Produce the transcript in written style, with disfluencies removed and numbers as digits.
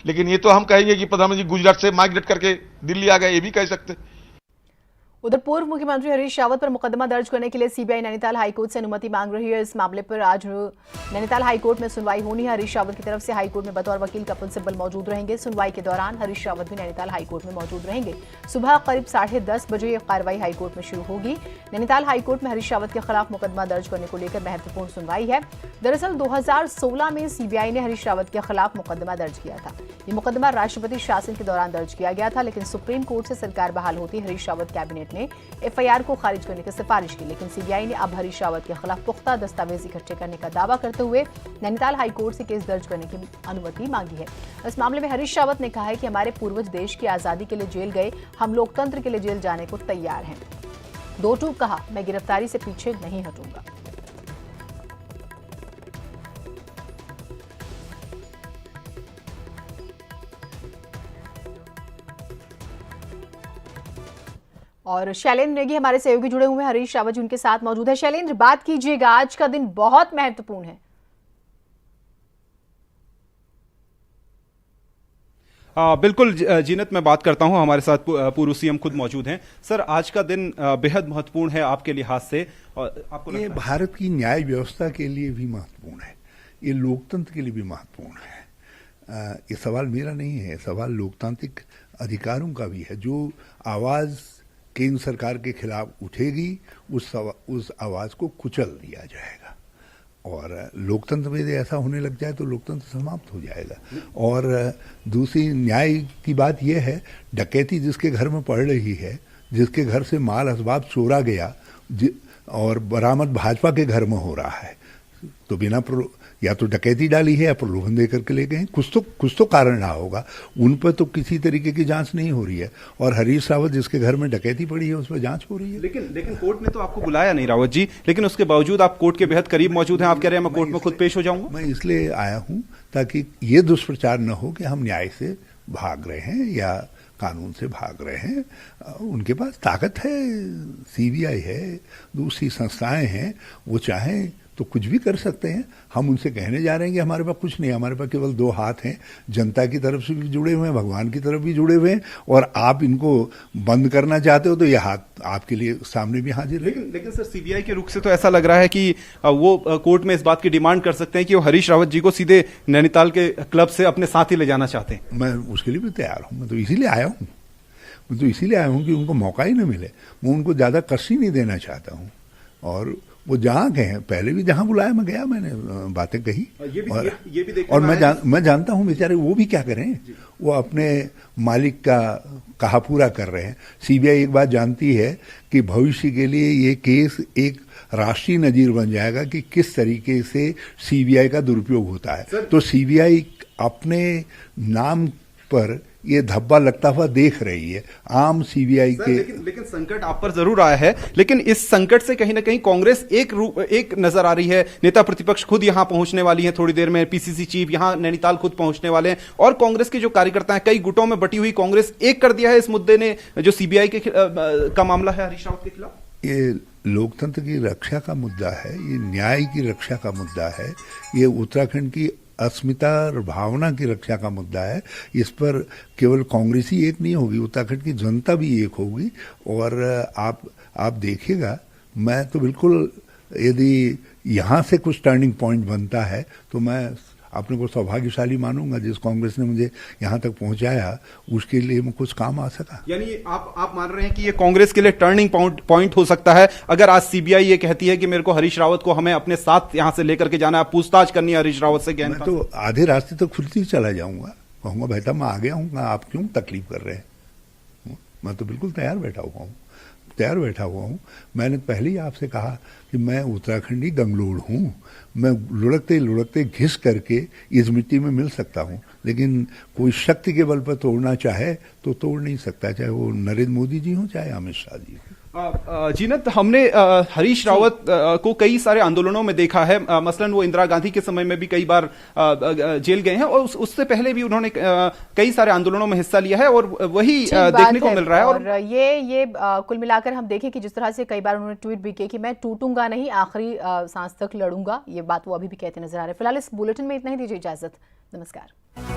लेकिन ये तो हम कहेंगे कि प्रधानमंत्री गुजरात से माइग्रेट करके दिल्ली आ गए, ये भी कह सकते। उधर पूर्व मुख्यमंत्री हरीश रावत पर मुकदमा दर्ज करने के लिए सीबीआई नैनीताल हाईकोर्ट से अनुमति मांग रही है। इस मामले पर आज नैनीताल हाईकोर्ट में सुनवाई होनी है। हरीश रावत की तरफ से हाईकोर्ट में बतौर वकील कपिल सिब्बल मौजूद रहेंगे। सुनवाई के दौरान हरीश रावत भी नैनीताल हाईकोर्ट में मौजूद रहेंगे। सुबह करीब 10:30 बजे यह कार्रवाई हाईकोर्ट में शुरू होगी। नैनीताल हाईकोर्ट में हरीश रावत के खिलाफ मुकदमा दर्ज करने को लेकर महत्वपूर्ण सुनवाई है। दरअसल 2016 में सीबीआई ने हरीश रावत के खिलाफ मुकदमा दर्ज किया था। ये मुकदमा राष्ट्रपति शासन के दौरान दर्ज किया गया था, लेकिन सुप्रीम कोर्ट से सरकार बहाल होती हरीश रावत कैबिनेट ने एफआईआर को खारिज करने की सिफारिश की, लेकिन सीबीआई ने अब हरीश रावत के खिलाफ पुख्ता दस्तावेज इकट्ठे करने का दावा करते हुए नैनीताल हाईकोर्ट से केस दर्ज करने की अनुमति मांगी है। इस मामले में हरीश रावत ने कहा है कि हमारे पूर्वज देश की आजादी के लिए जेल गए, हम लोकतंत्र के लिए जेल जाने को तैयार हैं। दो टूक कहा, मैं गिरफ्तारी से पीछे नहीं हटूंगा। और शैलेंद्र नेगी हमारे सहयोगी जुड़े हुए हैं, हरीश रावत जी उनके साथ मौजूद है। शैलेंद्र, बात कीजिएगा, आज का दिन बहुत महत्वपूर्ण है। बिल्कुल जीनत, मैं बात करता हूं, हमारे साथ पूर्व सीएम खुद मौजूद हैं। सर, आज का दिन बेहद महत्वपूर्ण है आपके लिहाज से, और आपको ये भारत की न्याय व्यवस्था के लिए भी महत्वपूर्ण है, ये लोकतंत्र के लिए भी महत्वपूर्ण है। ये सवाल मेरा नहीं है, सवाल लोकतांत्रिक अधिकारों का भी है। जो आवाज केंद्र सरकार के खिलाफ उठेगी, उस आवाज को कुचल दिया जाएगा, और लोकतंत्र में ऐसा होने लग जाए तो लोकतंत्र समाप्त हो जाएगा। और दूसरी न्याय की बात यह है, डकैती जिसके घर में पड़ रही है, जिसके घर से माल असबाब चोरा गया और बरामद भाजपा के घर में हो रहा है, तो बिना या तो डकैती डाली है या प्रलोभन देकर के ले गए, कुछ तो कारण रहा होगा। उन पर तो किसी तरीके की जांच नहीं हो रही है, और हरीश रावत जिसके घर में डकैती पड़ी है उस पर जांच हो रही है। लेकिन कोर्ट ने तो आपको बुलाया नहीं रावत जी, लेकिन उसके बावजूद आप कोर्ट के बेहद करीब मौजूद हैं। आप कह रहे हैं मैं कोर्ट में खुद पेश हो जाऊंगा। मैं इसलिए आया हूं ताकि ये दुष्प्रचार न हो कि हम न्याय से भाग रहे हैं या कानून से भाग रहे हैं। उनके पास ताकत है, सीबीआई है, दूसरी संस्थाएं हैं, वो चाहें तो कुछ भी कर सकते हैं। हम उनसे कहने जा रहे हैं कि हमारे पास कुछ नहीं, हमारे पास केवल दो हाथ हैं, जनता की तरफ से भी जुड़े हुए हैं, भगवान की तरफ भी जुड़े हुए हैं, और आप इनको बंद करना चाहते हो तो ये हाथ आपके लिए सामने भी हाजिर है। लेकिन सर, सीबीआई के रुख से तो ऐसा लग रहा है कि वो कोर्ट में इस बात की डिमांड कर सकते हैं कि वो हरीश रावत जी को सीधे नैनीताल के क्लब से अपने साथ ही ले जाना चाहते हैं। मैं उसके लिए भी तैयार हूं, मैं तो इसीलिए आया हूं कि उनको मौका ही न मिले। मैं उनको ज्यादा कष्ट नहीं देना चाहता हूं, और वो जहाँ गए हैं, पहले भी जहाँ बुलाया मैं गया, मैंने बातें कही। ये भी और मैं जानता हूँ बेचारे वो भी क्या करें, वो अपने मालिक का कहा पूरा कर रहे हैं। सीबीआई एक बात जानती है कि भविष्य के लिए ये केस एक राष्ट्रीय नजीर बन जाएगा कि किस तरीके से सीबीआई का दुरुपयोग होता है। तो सीबीआई अपने नाम पर ये धब्बा लगता हुआ देख रही है आम सीबीआई के। लेकिन संकट आप पर जरूर आया है, लेकिन इस संकट से कहीं ना कहीं कांग्रेस एक नजर आ रही है। नेता प्रतिपक्ष खुद यहां पहुंचने वाली हैं थोड़ी देर में, पीसीसी चीफ यहां नैनीताल खुद पहुंचने वाले हैं, और कांग्रेस के जो कार्यकर्ता हैं, कई गुटों में बटी हुई कांग्रेस एक कर दिया है इस मुद्दे ने, जो सीबीआई का मामला है हरीश रावत के खिलाफ। ये लोकतंत्र की रक्षा का मुद्दा है, ये न्याय की रक्षा का मुद्दा है, ये उत्तराखंड की अस्मिता और भावना की रक्षा का मुद्दा है। इस पर केवल कांग्रेस ही एक नहीं होगी, उत्तराखंड की जनता भी एक होगी। और आप देखिएगा, मैं तो बिल्कुल, यदि यहाँ से कुछ टर्निंग पॉइंट बनता है तो मैं अपने को सौभाग्यशाली मानूंगा। जिस कांग्रेस ने मुझे यहाँ तक पहुंचाया उसके लिए मैं कुछ काम आ सका। यानी आप मान रहे हैं कि ये कांग्रेस के लिए टर्निंग पॉइंट हो सकता है अगर आज सीबीआई ये कहती है कि मेरे को हरीश रावत को हमें अपने साथ यहां से लेकर के जाना है, पूछताछ करनी है हरीश रावत से। मैं तो आधे रास्ते तक खुद ही चला जाऊंगा, कहूंगा बेटा मैं आ गया हूँ, आप क्यों तकलीफ कर रहे हैं। मैं तो बिल्कुल तैयार बैठा हुआ हूँ। मैंने पहले ही आपसे कहा कि मैं उत्तराखंडी गंगलोड़ हूँ, मैं लुढ़कते लुढ़कते घिस करके इस मिट्टी में मिल सकता हूँ, लेकिन कोई शक्ति के बल पर तोड़ना चाहे तो तोड़ नहीं सकता, चाहे वो नरेंद्र मोदी जी हो चाहे अमित शाह जी हो। जीनत, हमने हरीश रावत को कई सारे आंदोलनों में देखा है, मसलन वो इंदिरा गांधी के समय में भी कई बार जेल गए हैं, और उससे पहले भी उन्होंने कई सारे आंदोलनों में हिस्सा लिया है, और वही देखने को मिल रहा है। और ये कुल मिलाकर हम देखें कि जिस तरह से कई बार उन्होंने ट्वीट भी किया कि मैं टूटूंगा नहीं, आखिरी सांस तक लड़ूंगा, ये बात वो अभी भी कहते नजर आ रहे हैं। फिलहाल इस बुलेटिन में इतना ही, दीजिए इजाजत, नमस्कार।